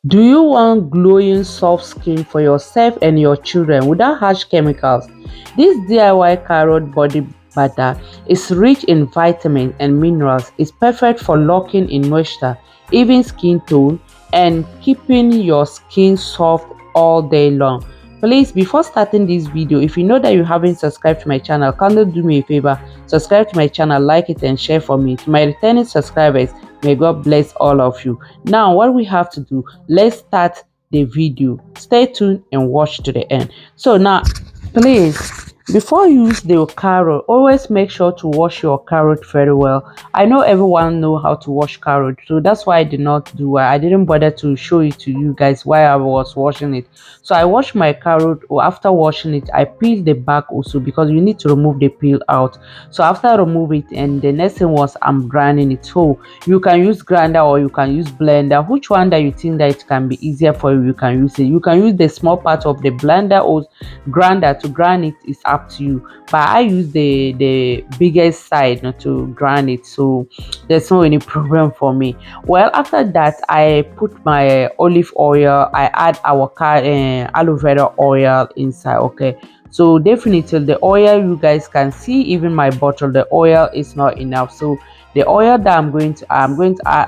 Do you want glowing soft skin for yourself and your children without harsh chemicals? This DIY carrot body butter is rich in vitamins and minerals. It's perfect for locking in moisture, even skin tone, and keeping your skin soft all day long. Please, before starting this video, if you know that you haven't subscribed to my channel, kindly do me a favor, subscribe to my channel, like it and share for me. To my returning subscribers, may God bless all of you. Now what we have to do, let's start the video. Stay tuned and watch to the end. So now, please, before you use the carrot, always make sure to wash your carrot very well. I know everyone know how to wash carrot, so that's why I did not do it. I didn't bother to show it to you guys while I was washing it. So I washed my carrot. After washing it, I peeled the back also, because you need to remove the peel out. So after remove it, and the next thing was I'm grinding it. So you can use grinder or you can use blender. Which one that you think that it can be easier for you, you can use it. You can use the small part of the blender or grinder to grind it. Is up to you, but I use the biggest side not to grind it, so there's no any problem for me. Well, after that, I put my olive oil. I add avocado and aloe vera oil inside. Okay, so definitely the oil, you guys can see even my bottle, the oil is not enough. So the oil that I'm going to add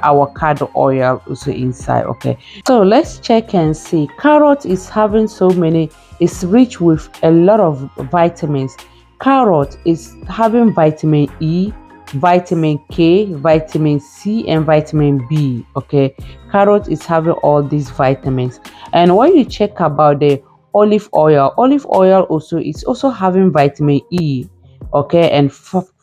avocado oil also inside. Okay, so let's check and see. Carrot is having so many, it's rich with a lot of vitamins. Carrot is having vitamin E, vitamin K, vitamin C, and vitamin B. Okay, carrot is having all these vitamins. And when you check about the olive oil also is also having vitamin E, okay, and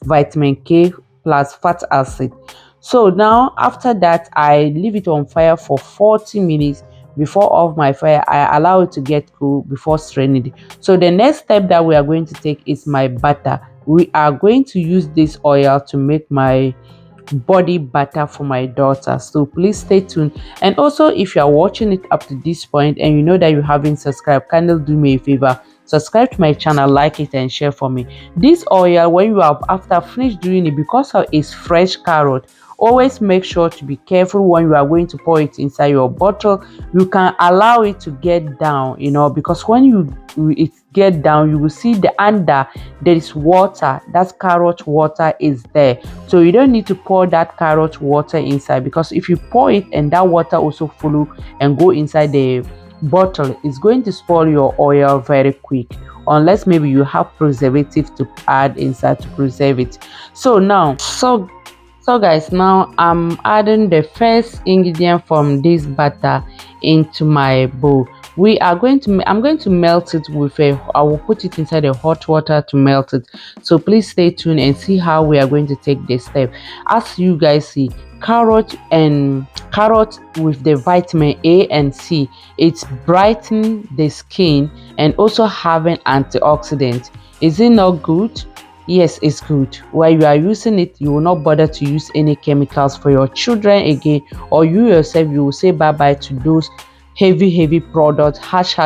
vitamin K plus fat acid. So now after that, I leave it on fire for 40 minutes. Before off my fire, I allow it to get cool before straining it. So the next step that we are going to take is my butter. We are going to use this oil to make my body butter for my daughter, so please stay tuned. And also, if you are watching it up to this point and you know that you haven't subscribed, kindly do me a favor, subscribe to my channel, like it and share for me. This oil, when you are after finish doing it, because of its fresh carrot, always make sure to be careful when you are going to pour it inside your bottle. You can allow it to get down, because when it get down, you will see the under, there is water. That carrot water is there, so you don't need to pour that carrot water inside, because if you pour it and that water also follow and go inside the bottle, it's going to spoil your oil very quick, unless maybe you have preservative to add inside to preserve it. So now, so guys, now I'm adding the first ingredient from this butter into my bowl. I'm going to melt it with I will put it inside the hot water to melt it. So please stay tuned and see how we are going to take this step. As you guys see, carrot with the vitamin A and C, it's brightening the skin and also having antioxidant. Is it not good? Yes, it's good. While you are using it, you will not bother to use any chemicals for your children again, or you yourself, you will say bye bye to those heavy products, harsh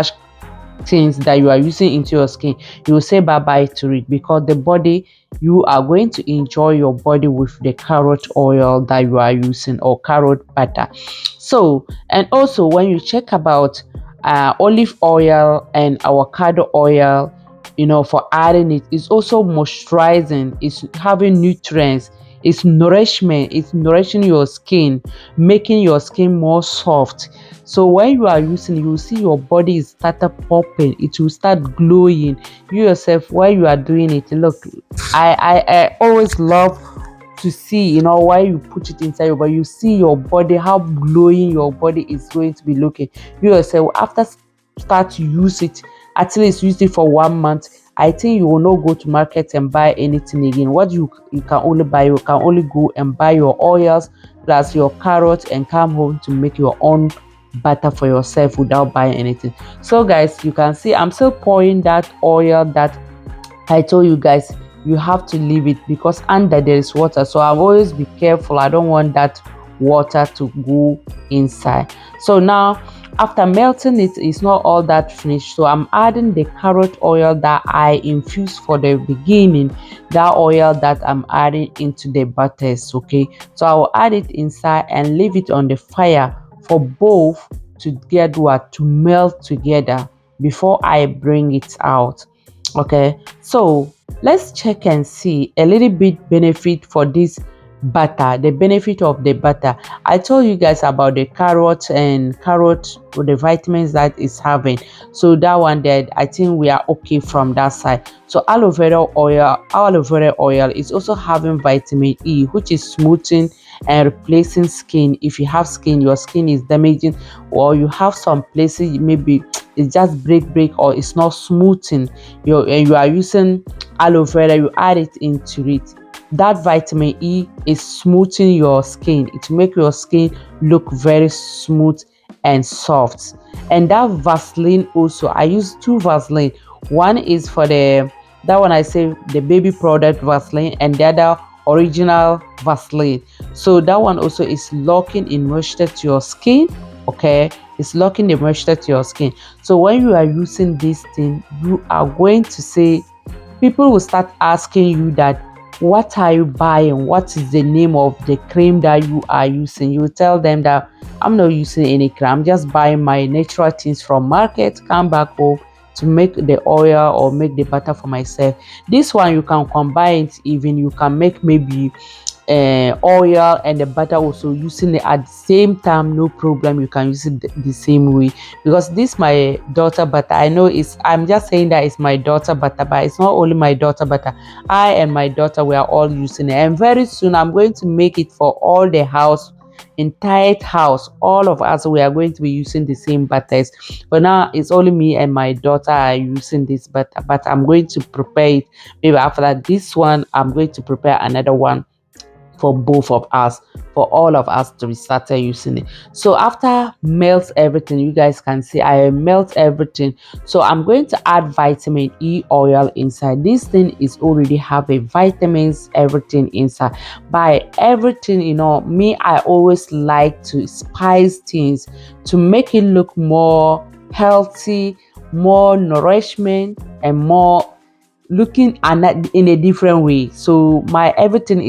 things that you are using into your skin. You will say bye bye to it, because the body, you are going to enjoy your body with the carrot oil that you are using, or carrot butter. So, and also when you check about olive oil and avocado oil, for adding it, it's also moisturizing, it's having nutrients, it's nourishment, it's nourishing your skin, making your skin more soft. So when you are using, you will see your body is started popping, it will start glowing. You yourself, while you are doing it, look, I always love to see, why you put it inside your body, you see your body, how glowing your body is going to be looking. You yourself, after start to use it, at least use it for 1 month, I think you will not go to market and buy anything again. What you can only buy, you can only go and buy your oils plus your carrots and come home to make your own butter for yourself without buying anything. So guys, you can see I'm still pouring that oil that I told you guys you have to leave it, because under there is water, so I'll always be careful. I don't want that water to go inside. So now, after melting it, it's not all that finished, so I'm adding the carrot oil that I infused for the beginning, that oil that I'm adding into the butters. Okay, so I will add it inside and leave it on the fire for both to get what to melt together before I bring it out. Okay, so let's check and see a little bit benefit for this butter, the benefit of the butter. I told you guys about the carrot and carrot with the vitamins that it's having. So that one there, I think we are okay from that side. So aloe vera oil is also having vitamin E, which is smoothing and replacing skin. If you have skin, your skin is damaging, or you have some places maybe it's just break or it's not smoothing, you are using aloe vera, you add it into it. That vitamin E is smoothing your skin. It make your skin look very smooth and soft. And that Vaseline also, I use two Vaseline. One is for the that one I say the baby product Vaseline, and the other original Vaseline. So that one also is locking in moisture to your skin. Okay, it's locking the moisture to your skin. So when you are using this thing, you are going to say, people will start asking you that, what are you buying, what is the name of the cream that you are using? You tell them that I'm not using any cream, I'm just buying my natural things from market, come back home to make the oil or make the butter for myself. This one you can combine it, even you can make maybe oil and the butter also using it at the same time, no problem, you can use it the same way. Because this my daughter butter, I know it's, I'm just saying that it's my daughter butter, but it's not only my daughter butter. I and my daughter, we are all using it, and very soon I'm going to make it for all the house, entire house, all of us, we are going to be using the same butters. But now it's only me and my daughter are using this butter, but I'm going to prepare it. Maybe after that, this one I'm going to prepare another one for both of us, for all of us to be started using it. So after melt everything, you guys can see I melt everything. So I'm going to add vitamin E oil inside. This thing is already have a vitamins, everything inside. By everything, you know me, I always like to spice things to make it look more healthy, more nourishment, and more looking in a different way. So my everything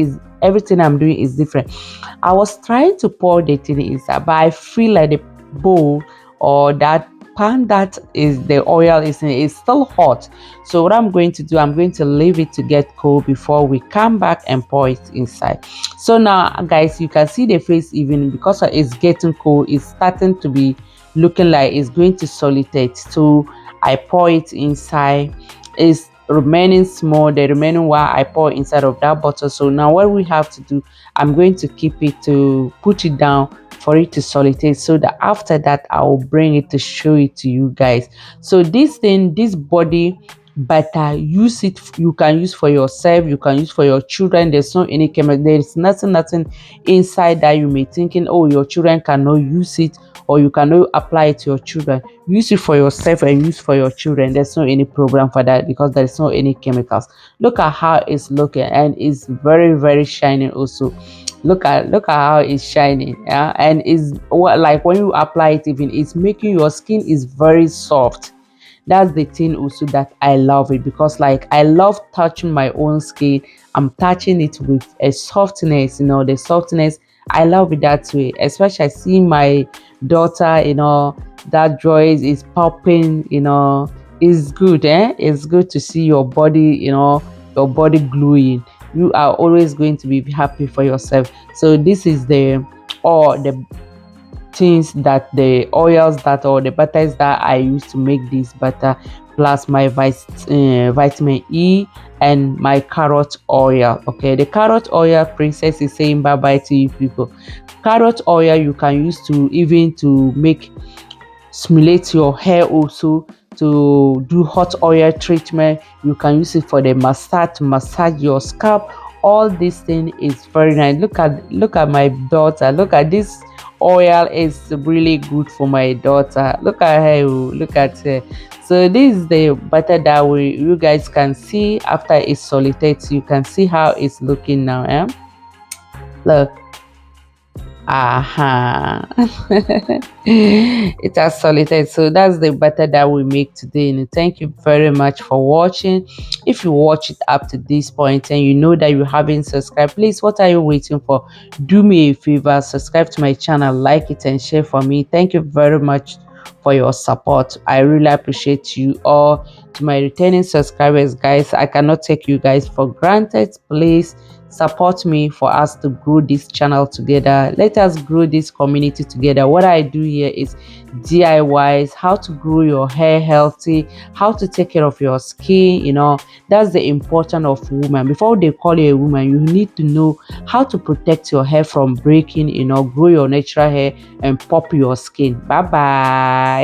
I'm doing is different. I was trying to pour the thing inside, but I feel like the bowl or that pan that is the oil is in it is still hot. So what I'm going to do, I'm going to leave it to get cold before we come back and pour it inside. So now guys, you can see the face, even because it's getting cold, it's starting to be looking like it's going to solidate. So I pour it inside. It's remaining small, the remaining one I pour inside of that bottle. So now what we have to do, I'm going to keep it to put it down for it to solidate, so that after that I will bring it to show it to you guys. So this thing, this body butter, use it, you can use for yourself, you can use for your children. There's no any chemical, there is nothing inside that you may thinking, oh, your children cannot use it, or you cannot apply it to your children. Use it for yourself and use for your children. There's no any problem for that, because there's no any chemicals. Look at how it's looking, and it's very shining also. Look at how it's shining, yeah, and it's what, like when you apply it, even it's making your skin is very soft. That's the thing also that I love it, because like I love touching my own skin. I'm touching it with a softness, the softness. I love it that way. Especially I see my daughter, that joy is popping, it's good, it's good to see your body, your body glowing. You are always going to be happy for yourself. So this is the things that the oils that or the butters that I use to make this butter, plus my vitamin E and my carrot oil. Okay, the carrot oil princess is saying bye bye to you people. Carrot oil you can use to even to make stimulate your hair, also to do hot oil treatment. You can use it for the massage, to massage your scalp. All this thing is very nice. Look at my daughter. Look at this oil, is really good for my daughter. Look at her, oh, look at her. So this is the butter that you guys can see after it solidates. You can see how it's looking now. Look, Aha. It has solid. So that's the butter that we make today. And thank you very much for watching. If you watch it up to this point and you know that you haven't subscribed, please, what are you waiting for? Do me a favor, subscribe to my channel, like it and share for me. Thank you very much for your support. I really appreciate you all. To my returning subscribers, guys, I cannot take you guys for granted. Please support me for us to grow this channel together. Let us grow this community together. What I do here is DIYs, how to grow your hair healthy, how to take care of your skin. That's the importance of woman. Before they call you a woman, you need to know how to protect your hair from breaking, grow your natural hair and pop your skin. Bye bye.